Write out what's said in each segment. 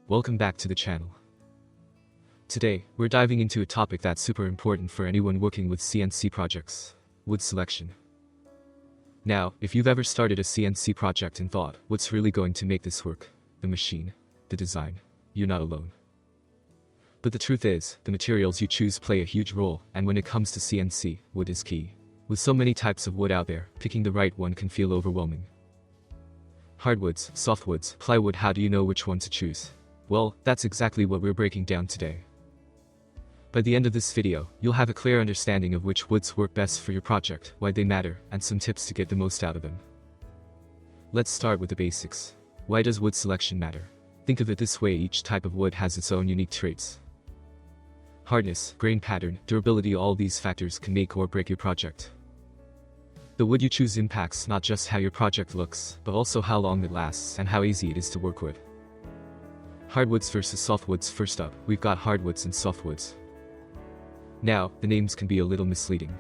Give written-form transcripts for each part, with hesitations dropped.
Welcome back to the channel. Today, we're diving into a topic that's super important for anyone working with CNC projects: wood selection. Now, if you've ever started a CNC project and thought, what's really going to make this work? The machine, the design, you're not alone. But the truth is, the materials you choose play a huge role, and when it comes to CNC, wood is key. With so many types of wood out there, picking the right one can feel overwhelming. Hardwoods, softwoods, plywood, how do you know which one to choose? Well, that's exactly what we're breaking down today. By the end of this video, you'll have a clear understanding of which woods work best for your project, why they matter, and some tips to get the most out of them. Let's start with the basics. Why does wood selection matter? Think of it this way: each type of wood has its own unique traits. Hardness, grain pattern, durability, all these factors can make or break your project. The wood you choose impacts not just how your project looks, but also how long it lasts and how easy it is to work with. Hardwoods versus softwoods. First up, we've got hardwoods and softwoods. Now, the names can be a little misleading.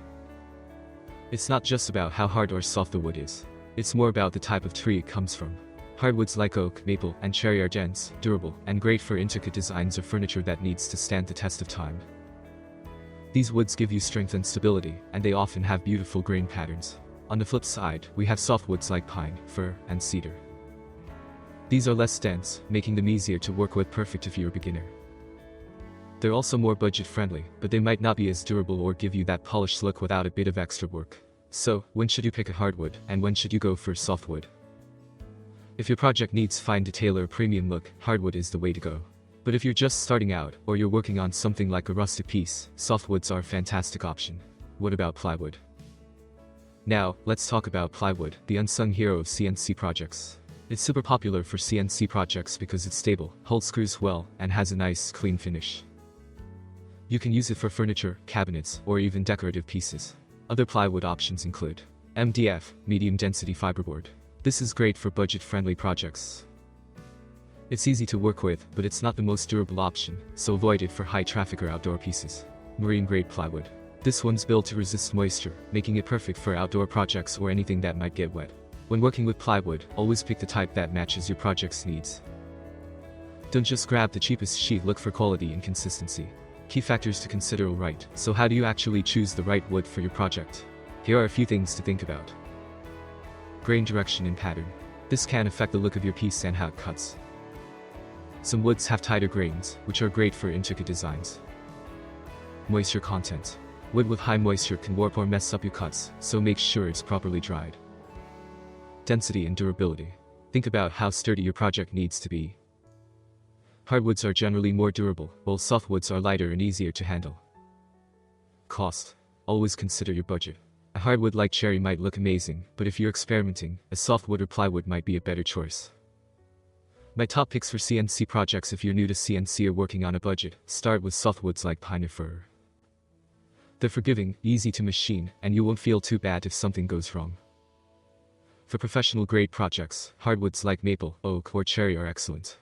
It's not just about how hard or soft the wood is. It's more about the type of tree it comes from. Hardwoods like oak, maple, and cherry are dense, durable, and great for intricate designs or furniture that needs to stand the test of time. These woods give you strength and stability, and they often have beautiful grain patterns. On the flip side, we have softwoods like pine, fir, and cedar. These are less dense, making them easier to work with, perfect if you're a beginner. They're also more budget-friendly, but they might not be as durable or give you that polished look without a bit of extra work. So, when should you pick a hardwood, and when should you go for softwood? If your project needs fine detail or a premium look, hardwood is the way to go. But if you're just starting out, or you're working on something like a rustic piece, softwoods are a fantastic option. What about plywood? Now, let's talk about plywood, the unsung hero of CNC projects. It's super popular for CNC projects because it's stable, holds screws well, and has a nice, clean finish. You can use it for furniture, cabinets, or even decorative pieces. Other plywood options include MDF, medium density fiberboard. This is great for budget-friendly projects. It's easy to work with, but it's not the most durable option, so avoid it for high traffic or outdoor pieces. Marine-grade plywood. This one's built to resist moisture, making it perfect for outdoor projects or anything that might get wet. When working with plywood, always pick the type that matches your project's needs. Don't just grab the cheapest sheet, look for quality and consistency. Key factors to consider. Alright, so how do you actually choose the right wood for your project? Here are a few things to think about. Grain direction and pattern. This can affect the look of your piece and how it cuts. Some woods have tighter grains, which are great for intricate designs. Moisture content. Wood with high moisture can warp or mess up your cuts, so make sure it's properly dried. Density and durability. Think about how sturdy your project needs to be. Hardwoods are generally more durable, while softwoods are lighter and easier to handle. Cost. Always consider your budget. A hardwood like cherry might look amazing, but if you're experimenting, a softwood or plywood might be a better choice. My top picks for CNC projects: if you're new to CNC or working on a budget, start with softwoods like pine or fir. They're forgiving, easy to machine, and you won't feel too bad if something goes wrong. For professional grade projects, hardwoods like maple, oak, or cherry are excellent.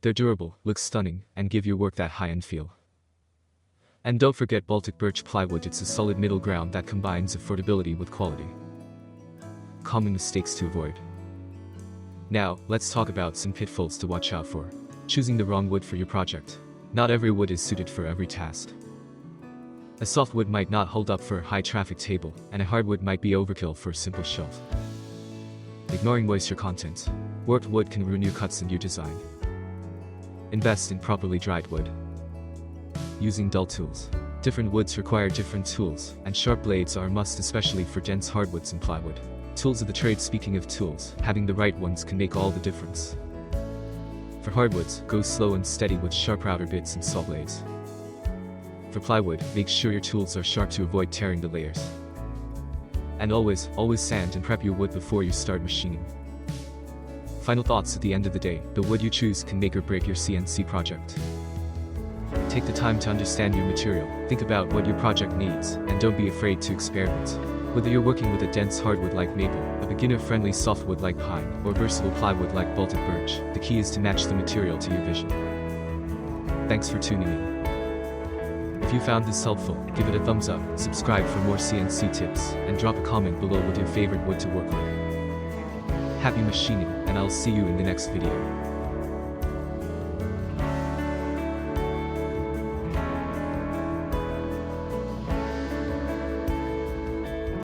They're durable, look stunning, and give your work that high-end feel. And don't forget Baltic birch plywood. It's a solid middle ground that combines affordability with quality. Common mistakes to avoid. Now, let's talk about some pitfalls to watch out for. Choosing the wrong wood for your project. Not every wood is suited for every task. A softwood might not hold up for a high-traffic table, and a hardwood might be overkill for a simple shelf. Ignoring moisture content. Warped wood can ruin your cuts and your design. Invest in properly dried wood. Using dull tools. Different woods require different tools, and sharp blades are a must, especially for dense hardwoods and plywood. Tools of the trade. Speaking of tools, having the right ones can make all the difference. For hardwoods, go slow and steady with sharp router bits and saw blades. For plywood, make sure your tools are sharp to avoid tearing the layers. And always sand and prep your wood before you start machining. Final thoughts: at the end of the day, the wood you choose can make or break your CNC project. Take the time to understand your material, think about what your project needs, and don't be afraid to experiment. Whether you're working with a dense hardwood like maple, a beginner-friendly softwood like pine, or versatile plywood like Baltic birch, the key is to match the material to your vision. Thanks for tuning in. If you found this helpful, give it a thumbs up, subscribe for more CNC tips, and drop a comment below with your favorite wood to work with. Happy machining, and I'll see you in the next video.